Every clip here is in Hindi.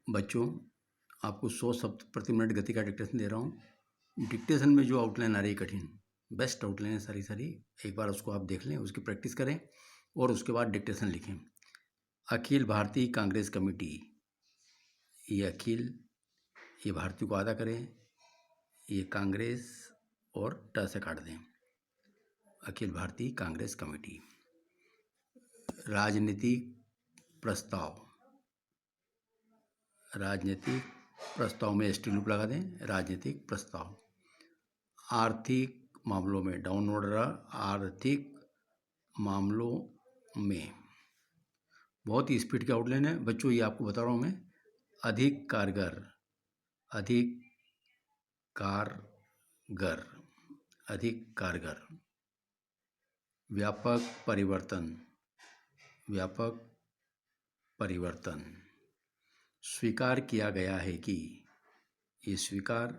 बच्चों, आपको 100 शब्द प्रति मिनट गति का डिक्टेशन दे रहा हूँ। डिक्टेशन में जो आउटलाइन आ रही है कठिन, बेस्ट आउटलाइन है सारी। एक बार उसको आप देख लें, उसकी प्रैक्टिस करें और उसके बाद डिक्टेशन लिखें। अखिल भारतीय कांग्रेस कमेटी, ये अखिल, ये भारतीय को आधा करें, ये कांग्रेस और ट से काट दें। अखिल भारतीय कांग्रेस कमेटी। राजनीतिक प्रस्ताव, राजनीतिक प्रस्ताव में एसटी लूप लगा दें। राजनीतिक प्रस्ताव। आर्थिक मामलों में, डाउन ऑर्डर, आर्थिक मामलों में। बहुत ही स्पीड की आउटलाइन है बच्चों, ये आपको बता रहा हूँ मैं। अधिक कारगर, अधिक कारगर, अधिक कारगर। व्यापक परिवर्तन, व्यापक परिवर्तन। स्वीकार किया गया है कि, ये स्वीकार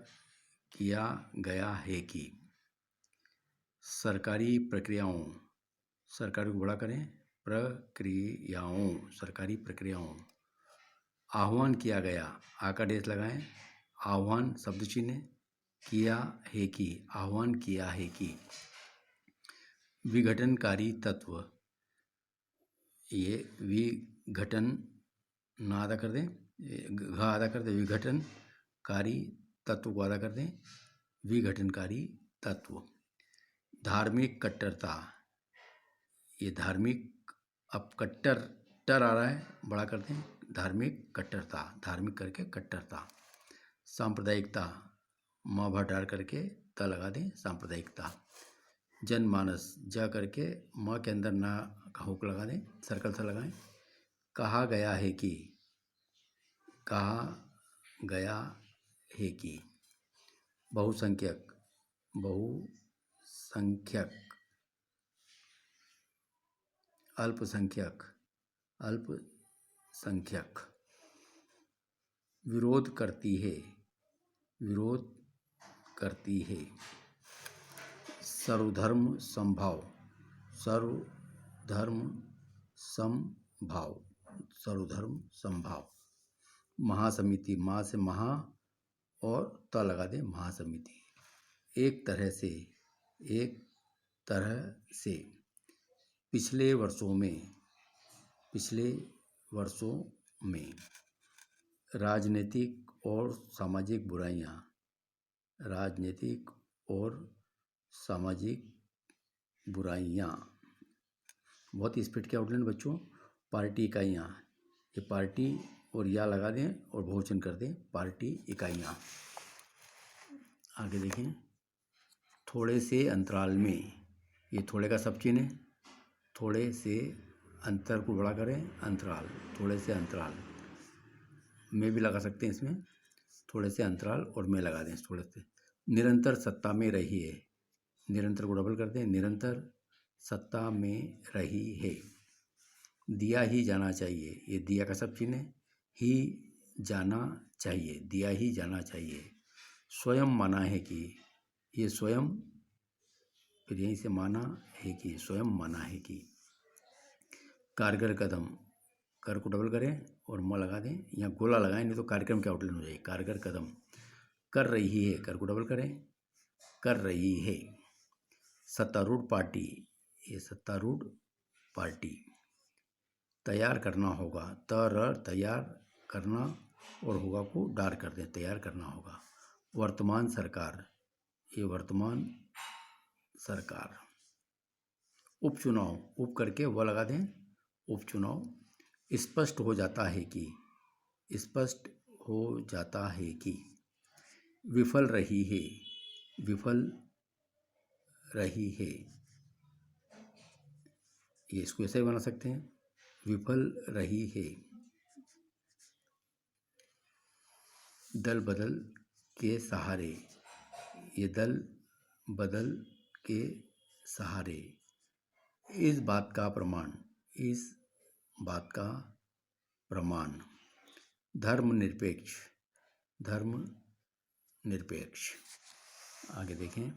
किया गया है कि। सरकारी प्रक्रियाओं, सरकारी को बड़ा करें, प्रक्रियाओं, सरकारी प्रक्रियाओं। आह्वान किया गया, आ का डेस लगाएं, आह्वान शब्द चिन्ह, किया है कि, आह्वान किया है कि। विघटनकारी तत्व, ये विघटन ना आधा कर दें, घ आधा कर दें, विघटनकारी तत्व को आधा कर दें, विघटनकारी तत्व। धार्मिक कट्टरता, ये धार्मिक, अब कट्टर टर आ रहा है, बड़ा कर दें, धार्मिक कट्टरता, धार्मिक करके कट्टरता। सांप्रदायिकता, माँ भटार करके त लगा दें, सांप्रदायिकता। जनमानस, ज करके माँ के अंदर ना का हुक लगा दें, सर्कल सा लगाएं। कहा गया है कि, कहा गया है कि। बहुसंख्यक, बहुसंख्यक। अल्पसंख्यक, अल्पसंख्यक। विरोध करती है, विरोध करती है। सर्वधर्म समभाव, सर्वधर्म समभाव, सर्वधर्म समभाव। महासमिति, माँ से महा और त लगा दें, महासमिति। एक तरह से, एक तरह से। पिछले वर्षों में, पिछले वर्षों में। राजनीतिक और सामाजिक बुराइयां, राजनीतिक और सामाजिक बुराइयां। बहुत ही स्पीड की आउटलाइन बच्चों। पार्टी इकाइयाँ, ये पार्टी और या लगा दें और बहुवचन कर दें, पार्टी इकाइयाँ। आगे देखें। थोड़े से अंतराल में, ये थोड़े का सब चिन्ह है, थोड़े से अंतर को बड़ा करें, अंतराल, थोड़े से अंतराल में भी लगा सकते हैं इसमें, थोड़े से अंतराल और में लगा दें थोड़े से। निरंतर सत्ता में रही है, निरंतर को डबल कर दें, निरंतर सत्ता में रही है। दिया ही जाना चाहिए, ये दिया का सब चिन्ह है, ही जाना चाहिए, दिया ही जाना चाहिए। स्वयं माना है कि, ये स्वयं, फिर यहीं से माना है कि, स्वयं माना है कि। कारगर कदम, कर को डबल करें और म लगा दें, यहाँ गोला लगाएं नहीं तो कार्यक्रम की आउटलाइन हो जाएगी। कारगर कदम। कर रही है, कर को डबल करें, कर रही है। सत्तारूढ़ पार्टी, ये सत्तारूढ़ पार्टी। तैयार करना होगा, तैयार करना और होगा को डार कर दें, तैयार करना होगा। वर्तमान सरकार, ये वर्तमान सरकार। उपचुनाव, उप करके वह लगा दें, उपचुनाव। स्पष्ट हो जाता है कि, स्पष्ट हो जाता है कि। विफल रही है, विफल रही है, ये इसको ऐसे ही बना सकते हैं, विफल रही है। दल बदल के सहारे, ये दल बदल के सहारे। इस बात का प्रमाण, इस बात का प्रमाण। धर्मनिरपेक्ष, धर्मनिरपेक्ष। आगे देखें।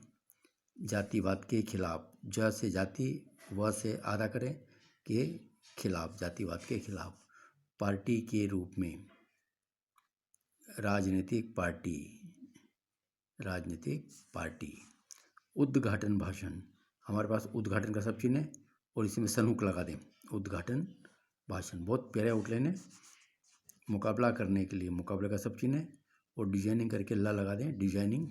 जातिवाद के खिलाफ, ज से जाति, व से आधा करें, के खिलाफ, जातिवाद के खिलाफ। पार्टी के रूप में, राजनीतिक पार्टी। उद्घाटन भाषण, हमारे पास उद्घाटन का सब चिन्ह है और इसी में सनहुक लगा दें। उद्घाटन भाषण बहुत प्यारे आउटलाइन है। मुकाबला करने के लिए मुकाबले का सब चिन्ह है और डिजाइनिंग करके ला लगा दें। डिजाइनिंग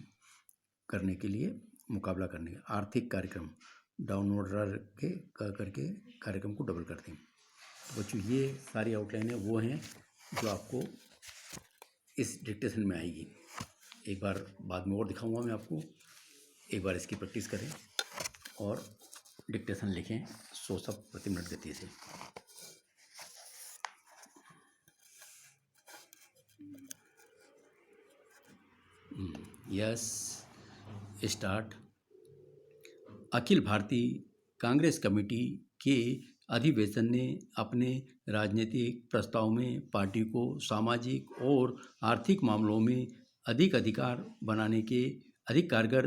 करने के लिए, मुकाबला करने के। आर्थिक कार्यक्रम, डाउनलोड करके कार्यक्रम को डबल कर दें। तो बच्चों ये सारी आउटलाइनें वो हैं जो आपको इस डिक्टेशन में आएगी। एक बार बाद में और दिखाऊंगा मैं आपको। एक बार इसकी प्रैक्टिस करें और डिक्टेशन लिखें 100 शब्द प्रति मिनट गति से। Yes, start. Akhil Bharatiya Congress committee के अधिवेशन ने अपने राजनीतिक प्रस्ताव में पार्टी को सामाजिक और आर्थिक मामलों में अधिक कारगर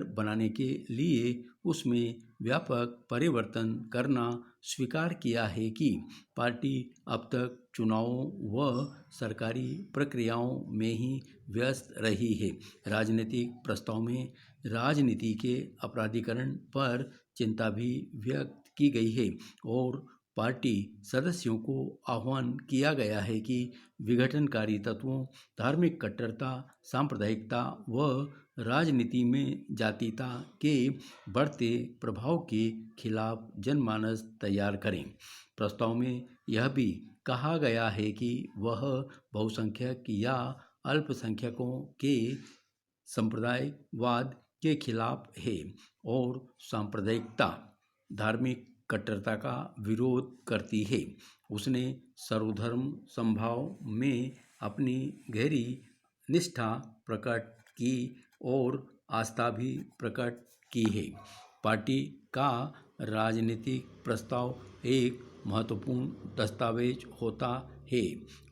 बनाने के लिए उसमें व्यापक परिवर्तन करना स्वीकार किया है कि पार्टी अब तक चुनावों व सरकारी प्रक्रियाओं में ही व्यस्त रही है। राजनीतिक प्रस्ताव में राजनीति के अपराधीकरण पर चिंता भी व्यक्त की गई है और पार्टी सदस्यों को आह्वान किया गया है कि विघटनकारी तत्वों, धार्मिक कट्टरता, सांप्रदायिकता व राजनीति में जातीयता के बढ़ते प्रभाव के खिलाफ जनमानस तैयार करें। प्रस्ताव में यह भी कहा गया है कि वह बहुसंख्यक या अल्पसंख्यकों के संप्रदायवाद के खिलाफ है और सांप्रदायिकता, धार्मिक कट्टरता का विरोध करती है। उसने सर्वधर्म समभाव में अपनी गहरी निष्ठा प्रकट की और आस्था भी प्रकट की है। पार्टी का राजनीतिक प्रस्ताव एक महत्वपूर्ण दस्तावेज होता है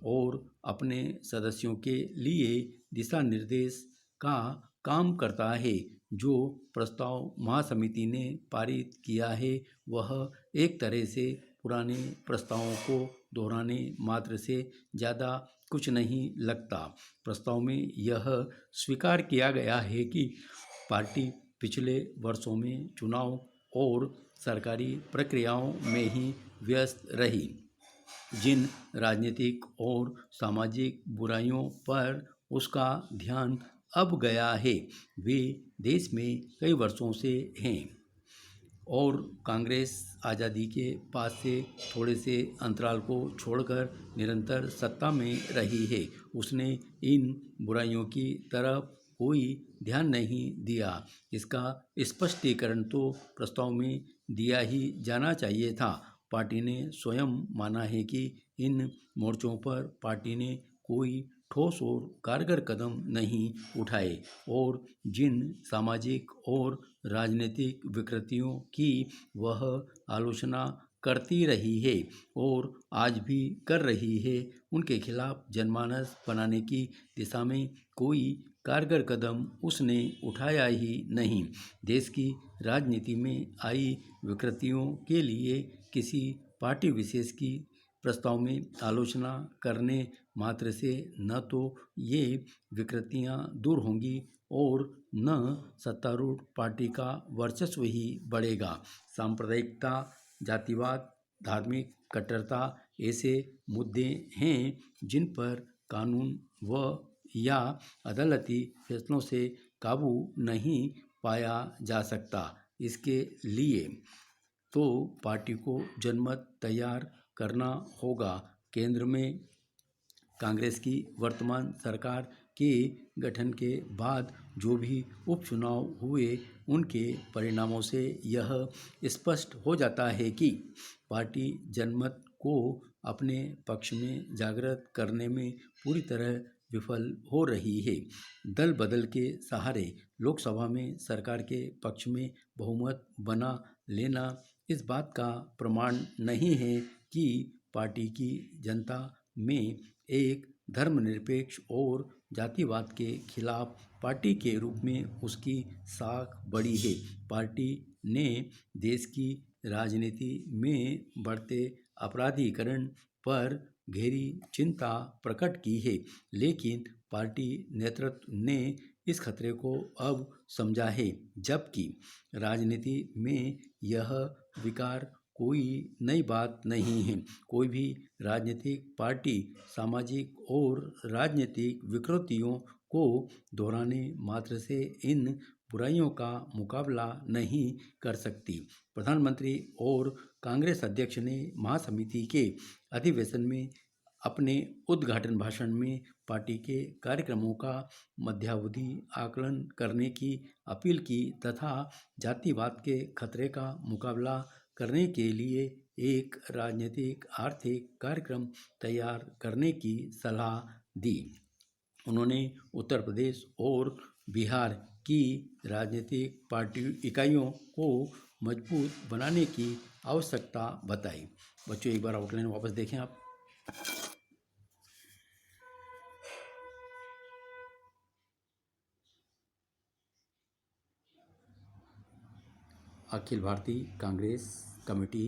और अपने सदस्यों के लिए दिशा निर्देश का काम करता है। जो प्रस्ताव महासमिति ने पारित किया है वह एक तरह से पुराने प्रस्तावों को दोहराने मात्र से ज़्यादा कुछ नहीं लगता। प्रस्ताव में यह स्वीकार किया गया है कि पार्टी पिछले वर्षों में चुनाव और सरकारी प्रक्रियाओं में ही व्यस्त रही। जिन राजनीतिक और सामाजिक बुराइयों पर उसका ध्यान अब गया है वे देश में कई वर्षों से हैं और कांग्रेस आज़ादी के बाद से थोड़े से अंतराल को छोड़कर निरंतर सत्ता में रही है। उसने इन बुराइयों की तरफ कोई ध्यान नहीं दिया। इसका स्पष्टीकरण तो प्रस्ताव में दिया ही जाना चाहिए था। पार्टी ने स्वयं माना है कि इन मोर्चों पर पार्टी ने कोई ठोस और कारगर कदम नहीं उठाए और जिन सामाजिक और राजनीतिक विकृतियों की वह आलोचना करती रही है और आज भी कर रही है उनके खिलाफ जनमानस बनाने की दिशा में कोई कारगर कदम उसने उठाया ही नहीं। देश की राजनीति में आई विकृतियों के लिए किसी पार्टी विशेष की प्रस्ताव में आलोचना करने मात्र से न तो ये विकृतियां दूर होंगी और न सत्तारूढ़ पार्टी का वर्चस्व ही बढ़ेगा। सांप्रदायिकता, जातिवाद, धार्मिक कट्टरता ऐसे मुद्दे हैं जिन पर कानून व या अदालती फैसलों से काबू नहीं पाया जा सकता। इसके लिए तो पार्टी को जनमत तैयार करना होगा। केंद्र में कांग्रेस की वर्तमान सरकार के गठन के बाद जो भी उपचुनाव हुए उनके परिणामों से यह स्पष्ट हो जाता है कि पार्टी जनमत को अपने पक्ष में जागृत करने में पूरी तरह विफल हो रही है। दल बदल के सहारे लोकसभा में सरकार के पक्ष में बहुमत बना लेना इस बात का प्रमाण नहीं है कि पार्टी की जनता में एक धर्मनिरपेक्ष और जातिवाद के खिलाफ पार्टी के रूप में उसकी साख बढ़ी है। पार्टी ने देश की राजनीति में बढ़ते अपराधीकरण पर गहरी चिंता प्रकट की है, लेकिन पार्टी नेतृत्व ने इस खतरे को अब समझा है, जबकि राजनीति में यह विकार कोई नई बात नहीं है। कोई भी राजनीतिक पार्टी सामाजिक और राजनीतिक विकृतियों को दोहराने मात्र से इन बुराइयों का मुकाबला नहीं कर सकती। प्रधानमंत्री और कांग्रेस अध्यक्ष ने महासमिति के अधिवेशन में अपने उद्घाटन भाषण में पार्टी के कार्यक्रमों का मध्यावधि आकलन करने की अपील की तथा जातिवाद के खतरे का मुकाबला करने के लिए एक राजनीतिक आर्थिक कार्यक्रम तैयार करने की सलाह दी। उन्होंने उत्तर प्रदेश और बिहार की राजनीतिक पार्टी इकाइयों को मजबूत बनाने की आवश्यकता बताई। बच्चों, एक बार आउटलाइन वापस देखें आप। अखिल भारतीय कांग्रेस कमेटी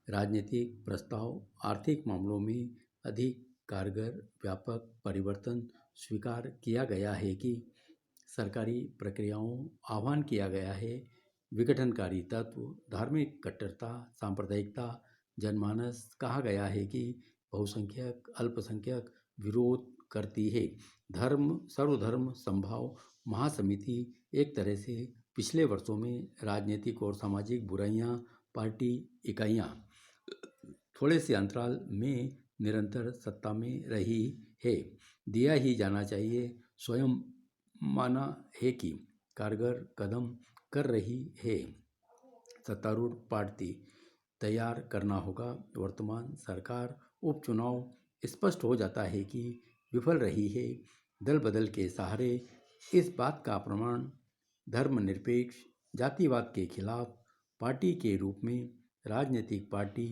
राजनीतिक प्रस्ताव आर्थिक मामलों में अधिक कारगर व्यापक परिवर्तन स्वीकार किया गया है कि सरकारी प्रक्रियाओं आह्वान किया गया है। विघटनकारी तत्व धार्मिक कट्टरता सांप्रदायिकता जनमानस कहा गया है कि बहुसंख्यक अल्पसंख्यक विरोध करती है। धर्म सर्वधर्म संभाव महासमिति एक तरह से पिछले वर्षों में राजनीतिक और सामाजिक बुराइयां पार्टी इकाइयां थोड़े से अंतराल में निरंतर सत्ता में रही है। दिया ही जाना चाहिए, स्वयं माना है कि कारगर कदम कर रही है। सत्तारूढ़ पार्टी तैयार करना होगा। वर्तमान सरकार उपचुनाव स्पष्ट हो जाता है कि विफल रही है। दल बदल के सहारे इस बात का प्रमाण धर्मनिरपेक्ष जातिवाद के खिलाफ पार्टी के रूप में राजनीतिक पार्टी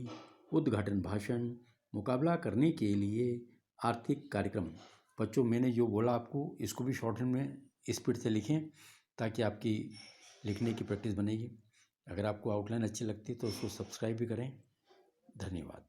उद्घाटन भाषण मुकाबला करने के लिए आर्थिक कार्यक्रम। बच्चों, मैंने जो बोला आपको इसको भी शॉर्ट हैंड में स्पीड से लिखें ताकि आपकी लिखने की प्रैक्टिस बनेगी। अगर आपको आउटलाइन अच्छी लगती है तो उसको सब्सक्राइब भी करें। धन्यवाद।